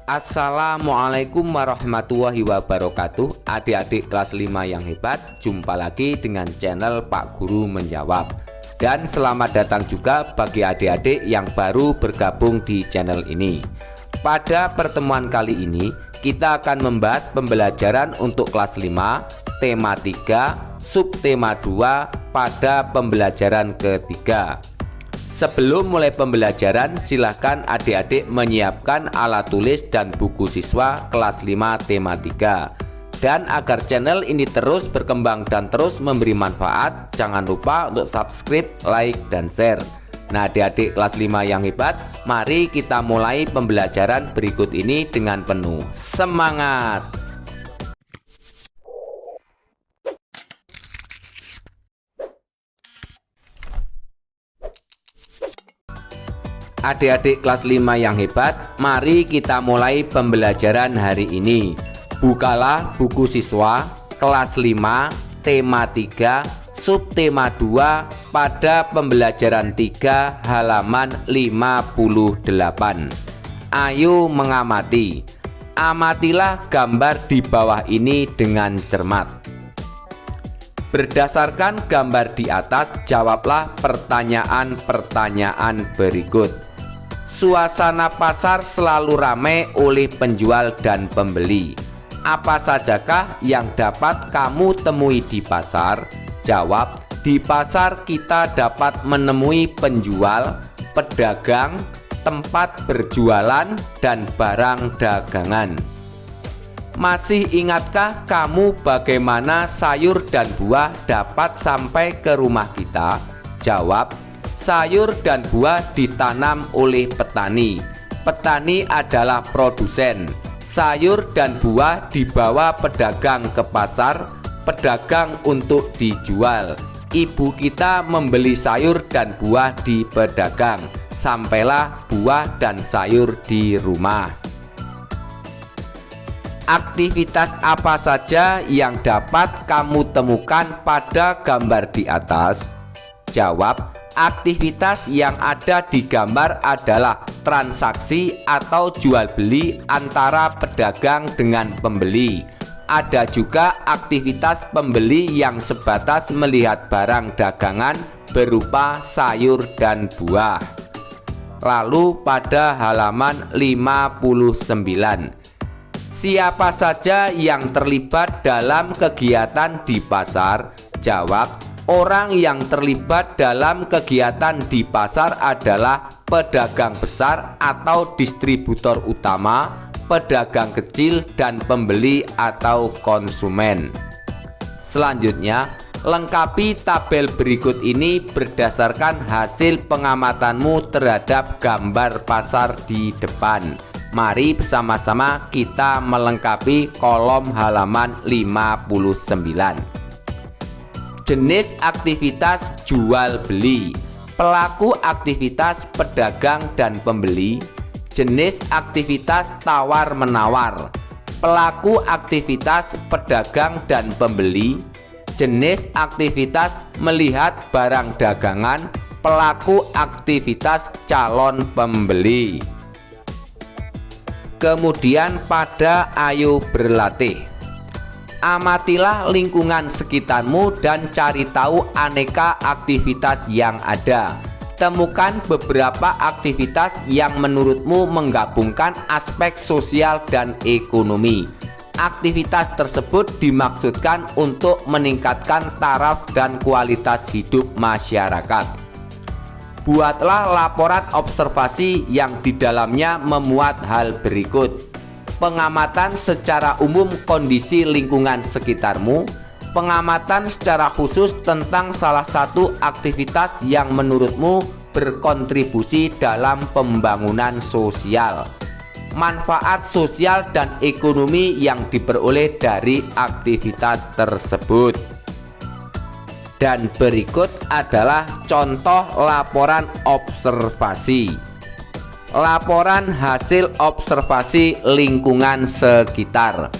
Assalamualaikum warahmatullahi wabarakatuh. Adik-adik kelas 5 yang hebat, jumpa lagi dengan channel Pak Guru Menjawab. Dan selamat datang juga bagi adik-adik yang baru bergabung di channel ini. Pada pertemuan kali ini kita akan membahas pembelajaran untuk kelas 5, tema 3, subtema 2 pada pembelajaran ketiga. Sebelum mulai pembelajaran, silahkan adik-adik menyiapkan alat tulis dan buku siswa kelas 5 tema 3. Dan agar channel ini terus berkembang dan terus memberi manfaat, jangan lupa untuk subscribe, like, dan share. Nah adik-adik kelas 5 yang hebat, mari kita mulai pembelajaran berikut ini dengan penuh semangat. Adik-adik kelas 5 yang hebat, mari kita mulai pembelajaran hari ini. Bukalah buku siswa kelas 5 tema 3 subtema 2 pada pembelajaran 3 halaman 58. Ayo mengamati. Amatilah gambar di bawah ini dengan cermat. Berdasarkan gambar di atas, jawablah pertanyaan-pertanyaan berikut. Suasana pasar selalu ramai oleh penjual dan pembeli. Apa sajakah yang dapat kamu temui di pasar? Jawab, di pasar kita dapat menemui penjual, pedagang, tempat berjualan, dan barang dagangan. Masih ingatkah kamu bagaimana sayur dan buah dapat sampai ke rumah kita? Jawab, sayur dan buah ditanam oleh petani. Petani adalah produsen. Sayur dan buah dibawa pedagang ke pasar, pedagang untuk dijual. Ibu kita membeli sayur dan buah di pedagang. Sampailah buah dan sayur di rumah. Aktivitas apa saja yang dapat kamu temukan pada gambar di atas? Jawab, aktivitas yang ada di gambar adalah transaksi atau jual beli antara pedagang dengan pembeli. Ada juga aktivitas pembeli yang sebatas melihat barang dagangan berupa sayur dan buah. Lalu pada halaman 59. Siapa saja yang terlibat dalam kegiatan di pasar? Jawab, orang yang terlibat dalam kegiatan di pasar adalah pedagang besar atau distributor utama, pedagang kecil, dan pembeli atau konsumen. Selanjutnya, lengkapi tabel berikut ini berdasarkan hasil pengamatanmu terhadap gambar pasar di depan. Mari bersama-sama kita melengkapi kolom halaman 59. Jenis aktivitas jual beli. Pelaku aktivitas pedagang dan pembeli. Jenis aktivitas tawar menawar. Pelaku aktivitas pedagang dan pembeli. Jenis aktivitas melihat barang dagangan. Pelaku aktivitas calon pembeli. Kemudian pada ayo berlatih. Amatilah lingkungan sekitarmu dan cari tahu aneka aktivitas yang ada. Temukan beberapa aktivitas yang menurutmu menggabungkan aspek sosial dan ekonomi. Aktivitas tersebut dimaksudkan untuk meningkatkan taraf dan kualitas hidup masyarakat. Buatlah laporan observasi yang di dalamnya memuat hal berikut. Pengamatan secara umum kondisi lingkungan sekitarmu. Pengamatan secara khusus tentang salah satu aktivitas yang menurutmu berkontribusi dalam pembangunan sosial. Manfaat sosial dan ekonomi yang diperoleh dari aktivitas tersebut. Dan berikut adalah contoh laporan observasi. Laporan hasil observasi lingkungan sekitar.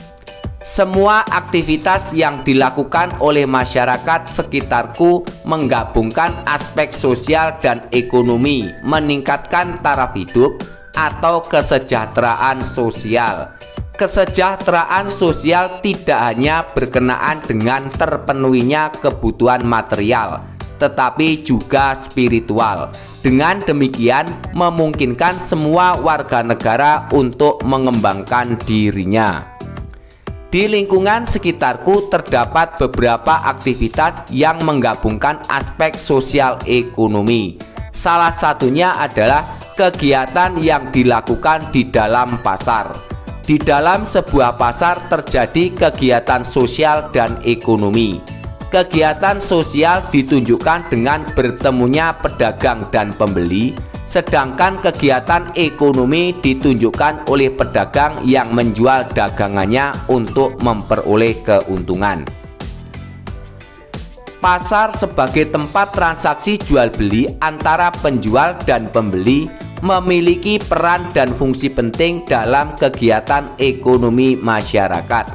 Semua aktivitas yang dilakukan oleh masyarakat sekitarku menggabungkan aspek sosial dan ekonomi, meningkatkan taraf hidup, atau kesejahteraan sosial. Kesejahteraan sosial tidak hanya berkenaan dengan terpenuhinya kebutuhan material, tetapi juga spiritual. Dengan demikian, memungkinkan semua warga negara untuk mengembangkan dirinya. Di lingkungan sekitarku terdapat beberapa aktivitas yang menggabungkan aspek sosial ekonomi. Salah satunya adalah kegiatan yang dilakukan di dalam pasar. Di dalam sebuah pasar terjadi kegiatan sosial dan ekonomi. Kegiatan sosial ditunjukkan dengan bertemunya pedagang dan pembeli, sedangkan kegiatan ekonomi ditunjukkan oleh pedagang yang menjual dagangannya untuk memperoleh keuntungan. Pasar sebagai tempat transaksi jual beli antara penjual dan pembeli memiliki peran dan fungsi penting dalam kegiatan ekonomi masyarakat.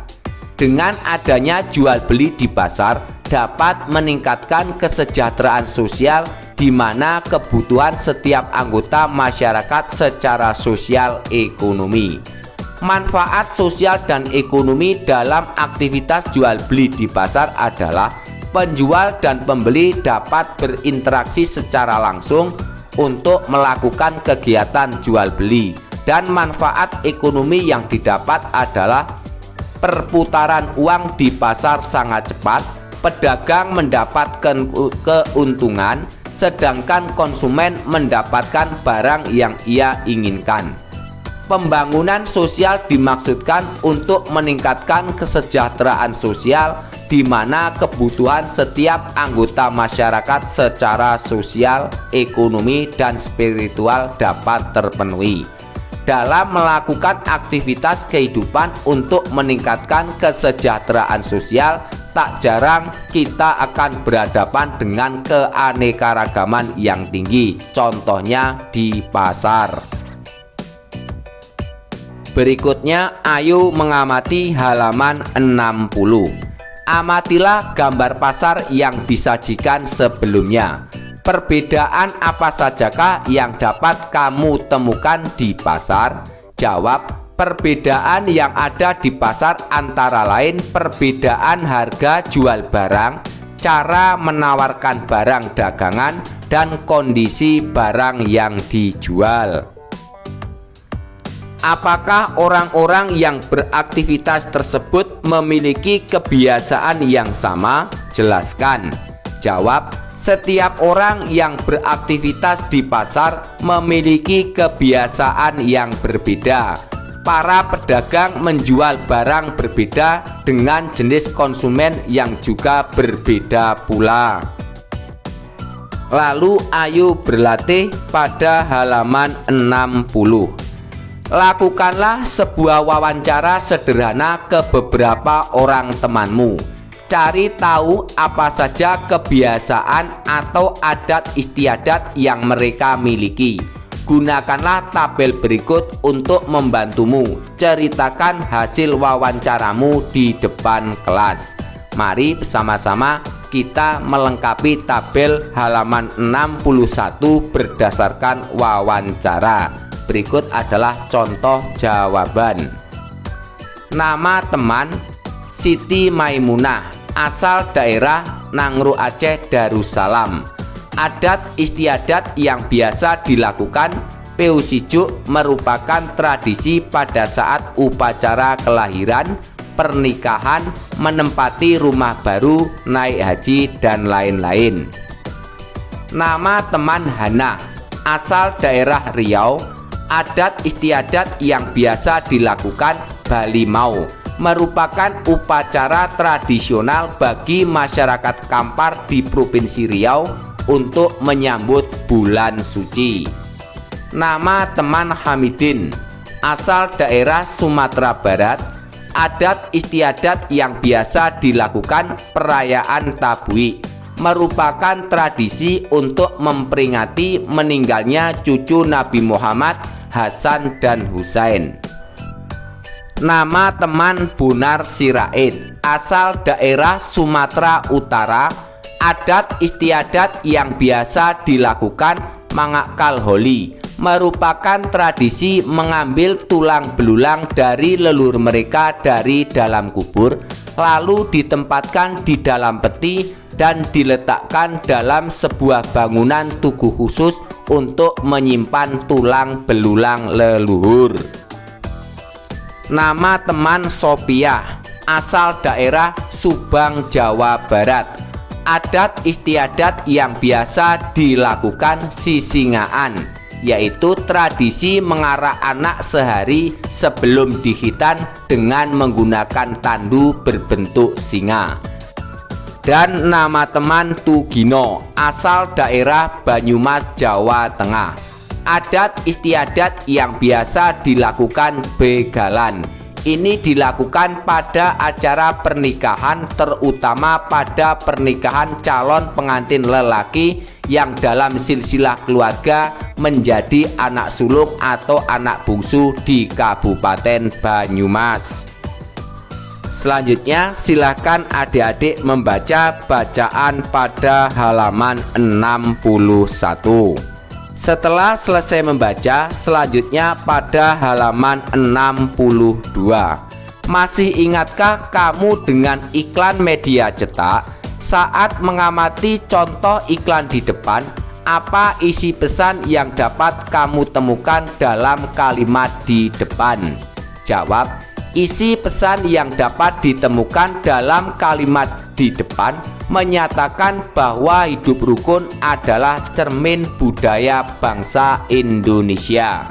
Dengan adanya jual beli di pasar dapat meningkatkan kesejahteraan sosial di mana kebutuhan setiap anggota masyarakat secara sosial ekonomi. Manfaat sosial dan ekonomi dalam aktivitas jual beli di pasar adalah penjual dan pembeli dapat berinteraksi secara langsung untuk melakukan kegiatan jual beli, dan manfaat ekonomi yang didapat adalah perputaran uang di pasar sangat cepat, pedagang mendapatkan keuntungan, sedangkan konsumen mendapatkan barang yang ia inginkan. Pembangunan sosial dimaksudkan untuk meningkatkan kesejahteraan sosial di mana kebutuhan setiap anggota masyarakat secara sosial, ekonomi, dan spiritual dapat terpenuhi. Dalam melakukan aktivitas kehidupan untuk meningkatkan kesejahteraan sosial, tak jarang kita akan berhadapan dengan keanekaragaman yang tinggi, contohnya di pasar. Berikutnya, ayo mengamati halaman 60. Amatilah gambar pasar yang disajikan sebelumnya. Perbedaan apa sajakah yang dapat kamu temukan di pasar? Jawab, perbedaan yang ada di pasar antara lain perbedaan harga jual barang, cara menawarkan barang dagangan, dan kondisi barang yang dijual. Apakah orang-orang yang beraktivitas tersebut memiliki kebiasaan yang sama? Jelaskan. Jawab, setiap orang yang beraktivitas di pasar memiliki kebiasaan yang berbeda. Para pedagang menjual barang berbeda dengan jenis konsumen yang juga berbeda pula. Lalu ayo berlatih pada halaman 60. Lakukanlah sebuah wawancara sederhana ke beberapa orang temanmu. Cari tahu apa saja kebiasaan atau adat istiadat yang mereka miliki. Gunakanlah tabel berikut untuk membantumu. Ceritakan hasil wawancaramu di depan kelas. Mari bersama-sama kita melengkapi tabel halaman 61 berdasarkan wawancara. Berikut adalah contoh jawaban. Nama teman Siti Maimunah, asal daerah Nangro Aceh Darussalam. Adat istiadat yang biasa dilakukan Peusijuk merupakan tradisi pada saat upacara kelahiran, pernikahan, menempati rumah baru, naik haji, dan lain-lain. Nama teman Hana, asal daerah Riau. Adat istiadat yang biasa dilakukan Balimau merupakan upacara tradisional bagi masyarakat Kampar di Provinsi Riau untuk menyambut bulan suci. Nama teman Hamidin, asal daerah Sumatera Barat. Adat istiadat yang biasa dilakukan perayaan Tabui merupakan tradisi untuk memperingati meninggalnya cucu Nabi Muhammad, Hasan dan Husain. Nama teman Bonar Sirait, asal daerah Sumatera Utara. Adat istiadat yang biasa dilakukan Mangakal Holi merupakan tradisi mengambil tulang belulang dari leluhur mereka dari dalam kubur, lalu ditempatkan di dalam peti dan diletakkan dalam sebuah bangunan tugu khusus untuk menyimpan tulang belulang leluhur. Nama teman Sopiah, asal daerah Subang, Jawa Barat. Adat istiadat yang biasa dilakukan Sisingaan, yaitu tradisi mengarak anak sehari sebelum dihitan dengan menggunakan tandu berbentuk singa. Dan nama teman Tugino, asal daerah Banyumas, Jawa Tengah. Adat istiadat yang biasa dilakukan begalan. Ini dilakukan pada acara pernikahan, terutama pada pernikahan calon pengantin lelaki yang dalam silsilah keluarga menjadi anak sulung atau anak bungsu di Kabupaten Banyumas. Selanjutnya silakan adik-adik membaca bacaan pada halaman 61. Setelah selesai membaca, selanjutnya pada halaman 62. Masih ingatkah kamu dengan iklan media cetak? Saat mengamati contoh iklan di depan, apa isi pesan yang dapat kamu temukan dalam kalimat di depan? Jawab. Isi pesan yang dapat ditemukan dalam kalimat di depan menyatakan bahwa hidup rukun adalah cermin budaya bangsa Indonesia.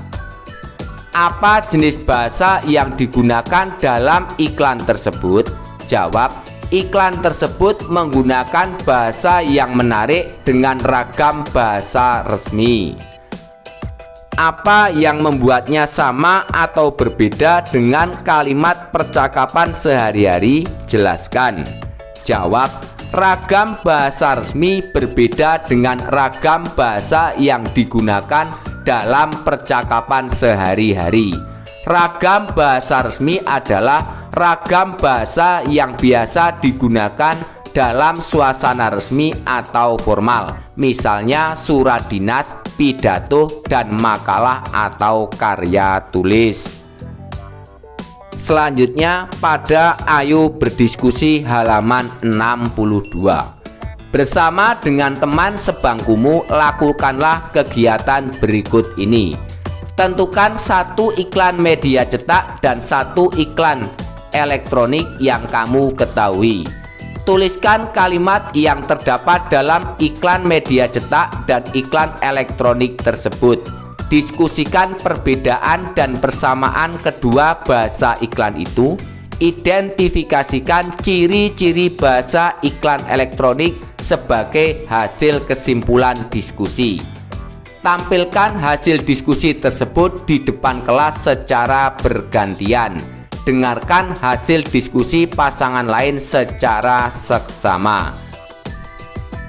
Apa jenis bahasa yang digunakan dalam iklan tersebut? Jawab. Iklan tersebut menggunakan bahasa yang menarik dengan ragam bahasa resmi. Apa yang membuatnya sama atau berbeda dengan kalimat percakapan sehari-hari? Jelaskan. Jawab. Ragam bahasa resmi berbeda dengan ragam bahasa yang digunakan dalam percakapan sehari-hari. Ragam bahasa resmi adalah ragam bahasa yang biasa digunakan dalam suasana resmi atau formal, misalnya surat dinas, pidato, dan makalah atau karya tulis. Selanjutnya pada Ayo Berdiskusi halaman 62. Bersama dengan teman sebangkumu, lakukanlah kegiatan berikut ini. Tentukan satu iklan media cetak dan satu iklan elektronik yang kamu ketahui. Tuliskan kalimat yang terdapat dalam iklan media cetak dan iklan elektronik tersebut. Diskusikan perbedaan dan persamaan kedua bahasa iklan itu. Identifikasikan ciri-ciri bahasa iklan elektronik sebagai hasil kesimpulan diskusi. Tampilkan hasil diskusi tersebut di depan kelas secara bergantian. Dengarkan hasil diskusi pasangan lain secara seksama.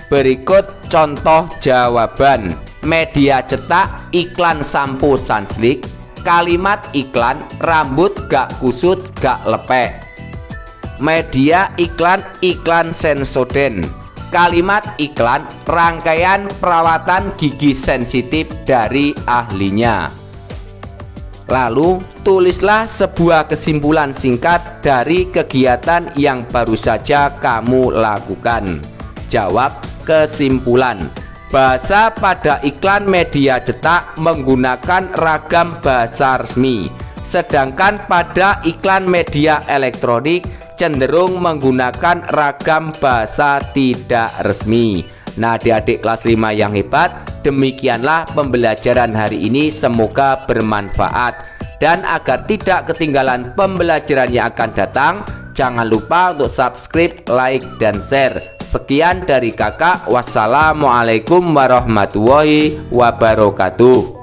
Berikut contoh jawaban. Media cetak iklan sampo Sunsilk. Kalimat iklan rambut gak kusut gak lepek. Media iklan Sensoden. Kalimat iklan rangkaian perawatan gigi sensitif dari ahlinya. Lalu tulislah sebuah kesimpulan singkat dari kegiatan yang baru saja kamu lakukan. Jawab kesimpulan. Bahasa pada iklan media cetak menggunakan ragam bahasa resmi, sedangkan pada iklan media elektronik cenderung menggunakan ragam bahasa tidak resmi. Nah, adik-adik kelas 5 yang hebat, demikianlah pembelajaran hari ini, semoga bermanfaat. Dan agar tidak ketinggalan pembelajaran yang akan datang, jangan lupa untuk subscribe, like, dan share. Sekian dari kakak, wassalamualaikum warahmatullahi wabarakatuh.